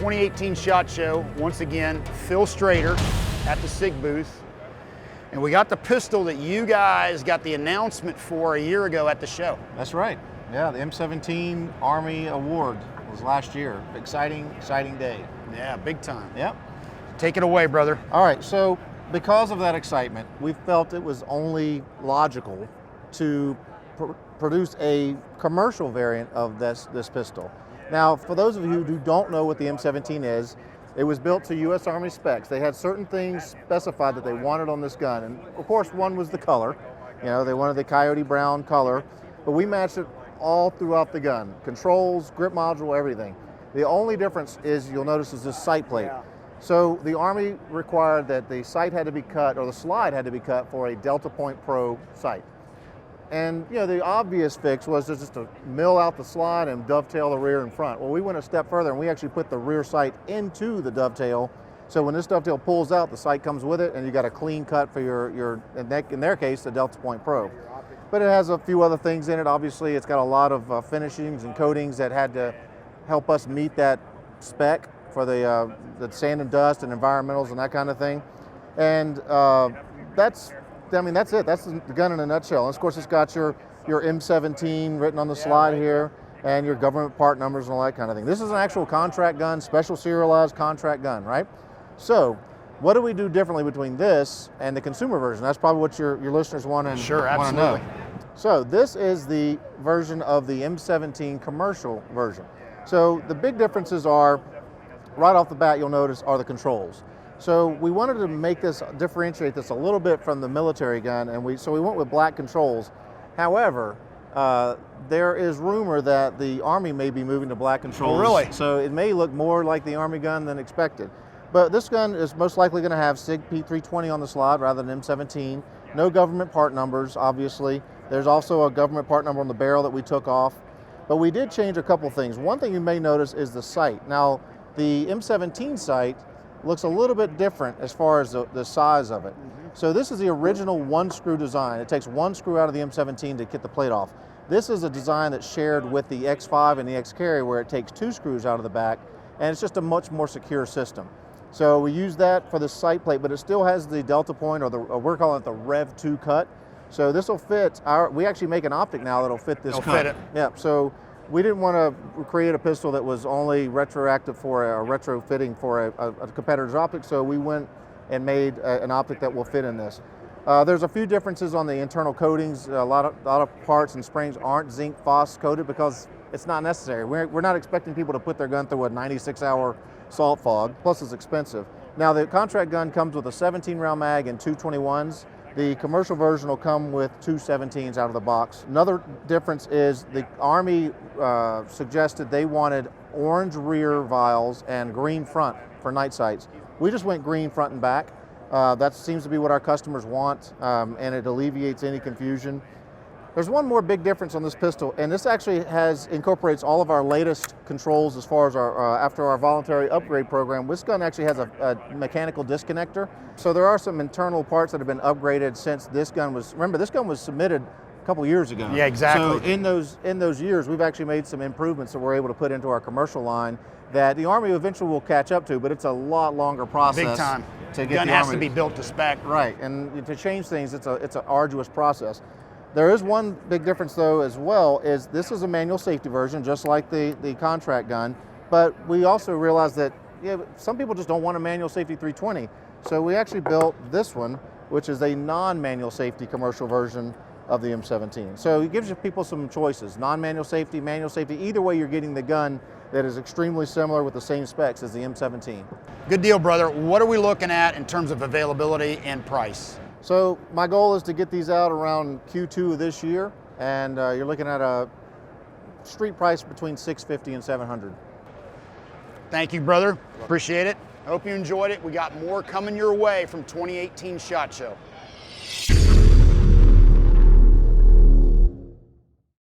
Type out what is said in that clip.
2018 SHOT Show. Once again, Phil Strader at the SIG booth. And we got the pistol that you guys got the announcement for a year ago at the show. That's right. Yeah, the M17 Army Award was last year. Exciting, exciting day. Yeah, big time. Yep. Take it away, brother. All right, so because of that excitement, we felt it was only logical to produce a commercial variant of this pistol. Now, for those of you who don't know what the M17 is, it was built to U.S. Army specs. They had certain things specified that they wanted on this gun, and of course one was the color. You know, they wanted the coyote brown color, but we matched it all throughout the gun. Controls, grip module, everything. The only difference is, you'll notice, is this sight plate. So the Army required that the sight had to be cut, or the slide had to be cut for a Delta Point Pro sight. And you know, the obvious fix was just to mill out the slide and dovetail the rear and front. Well, we went a step further and we actually put the rear sight into the dovetail. So when this dovetail pulls out, the sight comes with it, and you got a clean cut for your in their case, the Delta Point Pro. But it has a few other things in it. Obviously, it's got a lot of finishings and coatings that had to help us meet that spec for the sand and dust and environmentals and that kind of thing. And that's it. That's the gun in a nutshell. And of course, it's got your M17 written on the slide here, and your government part numbers and all that kind of thing. This is an actual contract gun, special serialized contract gun, right? So, what do we do differently between this and the consumer version? That's probably what your listeners want to know. So, this is the version of the M17 commercial version. So, the big differences are, right off the bat, you'll notice, are the controls. So we wanted to make this, differentiate this a little bit from the military gun, and so we went with black controls. However, there is rumor that the Army may be moving to black controls. Oh, really? So it may look more like the Army gun than expected. But this gun is most likely going to have SIG P320 on the slide rather than M17. No government part numbers, obviously. There's also a government part number on the barrel that we took off. But we did change a couple things. One thing you may notice is the sight. Now, the M17 sight looks a little bit different as far as the size of it. So this is the original one screw design. It takes one screw out of the M17 to get the plate off. This is a design that's shared with the X5 and the X-Carry, where it takes two screws out of the back, and it's just a much more secure system. So we use that for the sight plate, but it still has the Delta Point, or we're calling it the Rev 2 cut. So this will fit we actually make an optic now that'll fit this cut. Fit it. Yeah, so we didn't want to create a pistol that was only retroactive for a retrofitting for a competitor's optic, so we went and made an optic that will fit in this. There's a few differences on the internal coatings. A lot of parts and springs aren't zinc phos coated because it's not necessary. We're not expecting people to put their gun through a 96-hour salt fog, plus it's expensive. Now, the contract gun comes with a 17-round mag and two 21s. The commercial version will come with two 17s out of the box. Another difference is the Army suggested they wanted orange rear vials and green front for night sights. We just went green front and back. That seems to be what our customers want, and it alleviates any confusion. There's one more big difference on this pistol, and this actually incorporates all of our latest controls as far as after our voluntary upgrade program. This gun actually has a mechanical disconnector. So there are some internal parts that have been upgraded since this gun was, remember, this gun was submitted a couple years ago. Yeah, exactly. So in those years, we've actually made some improvements that we're able to put into our commercial line that the Army eventually will catch up to, but it's a lot longer process. Big time. To get gun has to be built to spec. Right, and to change things, it's an arduous process. There is one big difference though as well, is this is a manual safety version, just like the contract gun, but we also realized that some people just don't want a manual safety 320. So we actually built this one, which is a non-manual safety commercial version of the M17. So it gives you people some choices, non-manual safety, manual safety. Either way, you're getting the gun that is extremely similar with the same specs as the M17. Good deal, brother. What are we looking at in terms of availability and price? So my goal is to get these out around Q2 of this year, and you're looking at a street price between $650 and $700. Thank you, brother. Appreciate it. I hope you enjoyed it. We got more coming your way from 2018 SHOT Show.